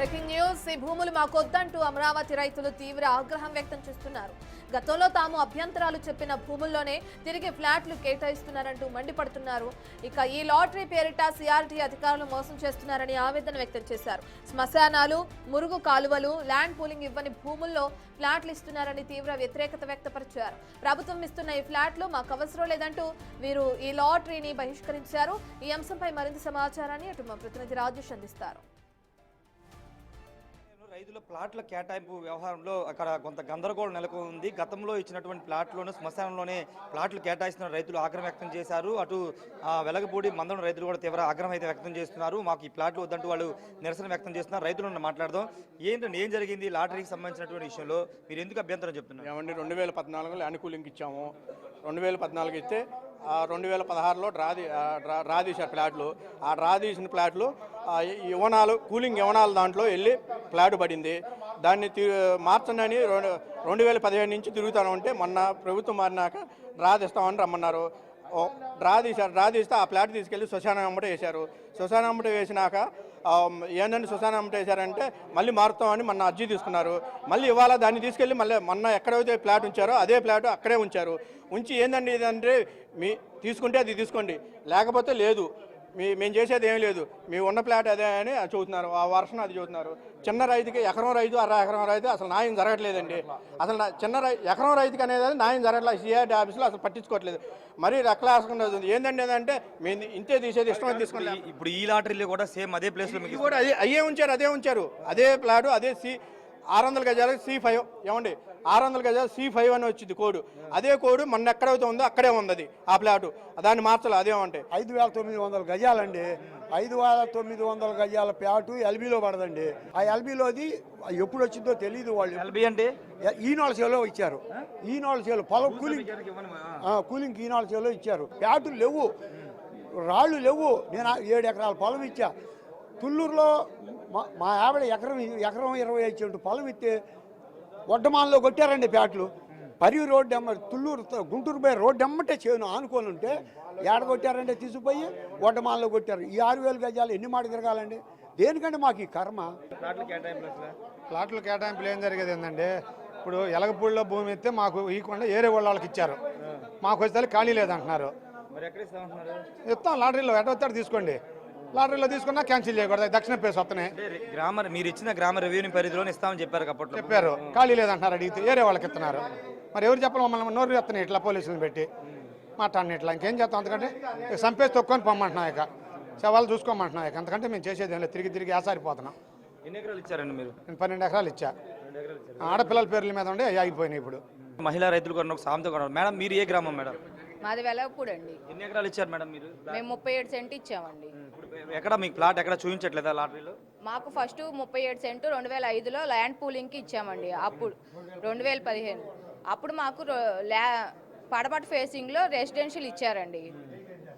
Breaking news. ఈ భూములు మాకొద్దంటూ అమరావతి రైతులు తీవ్ర ఆగ్రహం వ్యక్తం చేస్తున్నారు. గతంలో తాము అభ్యంతరాలు చెప్పిన భూముల్లోనే తిరిగి ఫ్లాట్లు కేటాయిస్తున్నారంటూ మండిపడుతున్నారు. ఇక ఈ లాటరీ పేరిట సిఆర్టీ అధికారులు మోసం చేస్తున్నారని ఆవేదన వ్యక్తం చేశారు. శ్మశానాలు, మురుగు కాలువలు, ల్యాండ్ పూలింగ్ ఇవ్వని భూముల్లో ఫ్లాట్లు ఇస్తున్నారని తీవ్ర వ్యతిరేకత వ్యక్తపరిచారు. ప్రభుత్వం ఇస్తున్న ఈ ఫ్లాట్లు మాకు అవసరం లేదంటూ వీరు ఈ లాటరీని బహిష్కరించారు. ఈ అంశంపై మరింత సమాచారాన్ని అటు మా ప్రతినిధి రాజేష్ అందిస్తారు. రైతుల ప్లాట్ల కేటాయింపు వ్యవహారంలో అక్కడ కొంత గందరగోళం నెలకొంది. గతంలో ఇచ్చినటువంటి ప్లాట్లోనే శ్మశానంలోనే ప్లాట్లు కేటాయిస్తున్న రైతులు ఆగ్రహం వ్యక్తం చేశారు. అటు వెలగపూడి మందడం రైతులు కూడా తీవ్ర ఆగ్రహం అయితే వ్యక్తం చేస్తున్నారు. మాకు ఈ ప్లాట్లు వద్దంటూ వాళ్ళు నిరసన వ్యక్తం చేస్తున్నారు. రైతులను మాట్లాడదాం. ఏం జరిగింది లాటరీకి సంబంధించినటువంటి విషయంలో మీరు ఎందుకు అభ్యంతరం చెప్తున్నారు? ఏమండి 2014లో ల్యాండ్ కూలింగ్ ఇచ్చాము. 2014 ఇస్తే 2016లో డ్రా తీశారు ప్లాట్లు. ఆ డ్రా తీసిన ప్లాట్లు యవనాలు కూలింగ్ యవనాలు దాంట్లో వెళ్ళి ప్లాట్ పడింది. దాన్ని మార్చండి 2017 నుంచి తిరుగుతాను అంటే మొన్న ప్రభుత్వం మారినాక డ్రా తీస్తామని రమ్మన్నారు. డ్రా తీశారు. డ్రా తీస్తే ఆ ప్లాట్ తీసుకెళ్ళి శ్మశానం అమ్మట వేశారు. శ్మశానం అమ్మట వేసినాక ఏంటంటే శ్మశానం అమ్మట వేశారంటే మళ్ళీ మారుతామని మొన్న అర్జీ తీసుకున్నారు. మళ్ళీ ఇవాళ దాన్ని తీసుకెళ్ళి మళ్ళీ మొన్న ఎక్కడైతే ప్లాట్ ఉంచారో అదే ప్లాట్ అక్కడే ఉంచారు. ఉంచి ఏంటండి ఇదంటే మీ తీసుకుంటే అది తీసుకోండి, లేకపోతే లేదు, మేము చేసేది ఏం లేదు, మీ ఉన్న ప్లాట్ అదే అని చూస్తున్నారు. ఆ వర్షం అది చూస్తున్నారు. చిన్న రైతుకి ఎకరం రైతు ఎకరం రైతు అసలు న్యాయం జరగట్లేదండి. అసలు ఎకరం రైతుకి అనేది న్యాయం జరగట్లేదు. సిఆర్టీ ఆఫీసులో అసలు పట్టించుకోవట్లేదు. మరీ రెక్కలాసుకుని ఏంటంటే ఏదంటే మేము ఇంతే తీసేది ఇష్టం తీసుకుంటాం. ఇప్పుడు ఈ లాటరీలో కూడా సేమ్ అదే ప్లేస్లో మీకు కూడా అదే ఉంచారు. అదే ప్లాటు అదే 600 గజాలు C5 ఏమండి 600 గజాలు C5 అని వచ్చింది కోడ్. అదే కోడ్ మొన్న ఎక్కడైతే ఉందో అక్కడే ఉంది ఆ ప్లాటు. దాన్ని మార్చాలి. అదేమంటే 5,900 గజాలండి. 5,900 గజాల ప్లాటు ఎల్బీలో పడదండి. ఆ ఎల్బీలోది ఎప్పుడు వచ్చిందో తెలియదు. వాళ్ళు ఎల్బీ అంటే ఈనాళ్ళ సేవలో ఇచ్చారు. ఈనాళ్ళ సేవలు పొలం కూలింగ్ ఈనాళ్ళ సేవలో ఇచ్చారు. ప్లాటులు లేవు, రాళ్ళు లేవు. నేను 7 ఎకరాల పొలం ఇచ్చా. తుళ్ళూరులో మా ఆవిడ ఎకరం 25 సెంటు పొలం ఇస్తే వడ్డమాలలో కొట్టారండి ప్లాట్లు. పరివి రోడ్డు తుళ్ళూరు గుంటూరు పోయి రోడ్డు ఎమ్మటే చేయను ఆనుకొని ఉంటే ఏడ కొట్టారంటే తీసుకుపోయి వడ్డమాలలో కొట్టారు. ఈ 6,000 గజాలు ఎన్ని మాట తిరగాలండి? దేనికంటే మాకు ఈ కర్మ. ప్లాట్ల కేటాయింపులు ఏం జరిగేది ఏంటంటే, ఇప్పుడు ఎలగపూడిలో భూమి ఇస్తే మాకు ఇవ్వకుండా ఏరే వాళ్ళకి ఇచ్చారు. మాకు వచ్చే ఖాళీ లేదంటున్నారు. ఇస్తాం లాటరీలో ఎట వచ్చాడు తీసుకోండి. లాటరీలో తీసుకున్నా క్యాన్సిల్ చేయకూడదు. దక్షిణ పేస్ వస్తున్నాయి. మీరు ఇచ్చిన గ్రామ రెవెన్యూ పరిధిలోనే ఇస్తామని చెప్పారు. కాబట్టి చెప్పారు, ఖాళీ లేదంటున్నారు. అడిగితే ఏరే వాళ్ళకి ఇస్తున్నారు. మరి ఎవరు చెప్పాలి? మమ్మల్ని నోరు ఎత్తున్నాయి ఇట్లా పోలీసులను పెట్టి మాట్లాడిన ఇట్లా. ఇంకేం చేస్తాం? అంతకంటే సంపేసి తొక్కొని పొమ్మంటున్నాం. ఇక శవాలు చూసుకోమంటున్నాం. ఇక అంతకంటే మేము చేసేది ఏం లేదు. తిరిగి ఆసారిపోతున్నాం. ఎన్ని ఎకరాలు ఇచ్చారండి మీరు? నేను 12 ఎకరాలు ఇచ్చా. ఆడపిల్లల పేర్ల మీద ఉండే ఆగిపోయినాయి. ఇప్పుడు మహిళా రైతులు కూడా ఒక సామెత కొన్నారు. మేడం మీరు ఏ గ్రామం మేడం? మాది వెలగపూడి అండి. ఎన్ని ఎకరాలు ఇచ్చారు మేడం మీరు? మేము 37 సెంట్ ఇచ్చామండి. ఎక్కడ మీకు ప్లాట్ ఎక్కడ చూపించట్లేదా లాటరీలో? మాకు ఫస్ట్ 37 సెంటు 2005లో ల్యాండ్ పూలింగ్కి ఇచ్చామండి. అప్పుడు 2015 అప్పుడు మాకు పడమటి ఫేసింగ్లో రెసిడెన్షియల్ ఇచ్చారండి.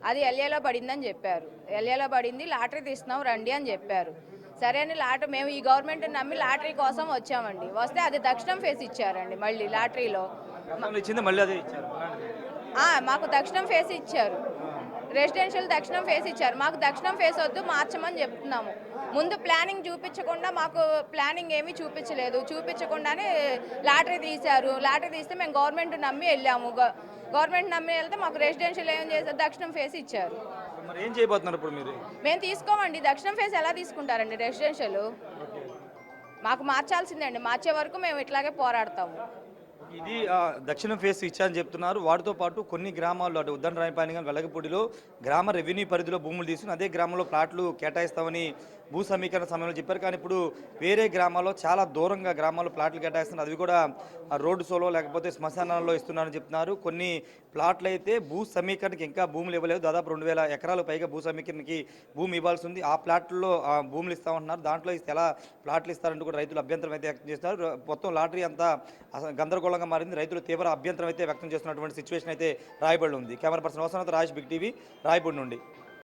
అది ఎల్ఏలో పడిందని చెప్పారు. ఎల్ఏలో పడింది, లాటరీ తీస్తున్నాం రండి అని చెప్పారు. సరే అని మేము ఈ గవర్నమెంట్ నమ్మి లాటరీ కోసం వచ్చామండి. వస్తే అది దక్షిణం ఫేస్ ఇచ్చారండి. మళ్ళీ లాటరీలో మాకు దక్షిణం ఫేస్ ఇచ్చారు. రెసిడెన్షియల్ దక్షిణం ఫేస్ ఇచ్చారు. మాకు దక్షిణం ఫేస్ వద్దు, మార్చమని చెప్తున్నాము. ముందు ప్లానింగ్ చూపించకుండా మాకు ప్లానింగ్ ఏమీ చూపించకుండానే లాటరీ తీశారు. లాటరీ తీస్తే మేము గవర్నమెంట్ నమ్మి వెళ్ళాము. గవర్నమెంట్ నమ్మి వెళ్తే మాకు రెసిడెన్షియల్ ఏం చేశారు? దక్షిణం ఫేస్ ఇచ్చారు. ఏం చేయబోతున్నారు ఇప్పుడు మీరు? మేము తీసుకోమండి. దక్షిణం ఫేస్ ఎలా తీసుకుంటారండి రెసిడెన్షియల్? మాకు మార్చాల్సిందండి. మార్చే వరకు మేము ఇట్లాగే పోరాడతాము. ఇది దక్షిణ ఫేస్ ఇచ్చారని చెప్తున్నారు. వాటితో పాటు కొన్ని గ్రామాల్లో అటు ఉద్దండరాయపాని కానీ వెలగపూడిలో గ్రామ రెవెన్యూ పరిధిలో భూములు తీసుకుని అదే గ్రామంలో ప్లాట్లు కేటాయిస్తామని భూ సమీకరణ సమయంలో చెప్పారు. కానీ ఇప్పుడు వేరే గ్రామాల్లో చాలా దూరంగా గ్రామాల్లో ప్లాట్లు కేటాయిస్తున్నారు. అవి కూడా రోడ్డు సోలో లేకపోతే శ్మశానాల్లో ఇస్తున్నారని చెప్తున్నారు. కొన్ని ప్లాట్లు అయితే భూ సమీకరణకి ఇంకా భూములు ఇవ్వలేదు. దాదాపు 2,000 ఎకరాలు పైగా భూ సమీకరణకి భూమి ఇవ్వాల్సి ఉంది. ఆ ప్లాట్లలో భూములు ఇస్తామంటున్నారు. దాంట్లో ఎలా ప్లాట్లు ఇస్తారంటూ కూడా రైతులు అభ్యంతరం అయితే వ్యక్తం చేస్తున్నారు. మొత్తం లాటరీ అంతా గందరగోళంగా మారింది. రైతులు తీవ్ర అభ్యంతరం అయితే వ్యక్తం చేస్తున్నటువంటి సిచ్యువేషన్ అయితే రాయబడి ఉంది. Camera person Vasanth Raj, Big TV, Rayapudi నుండి.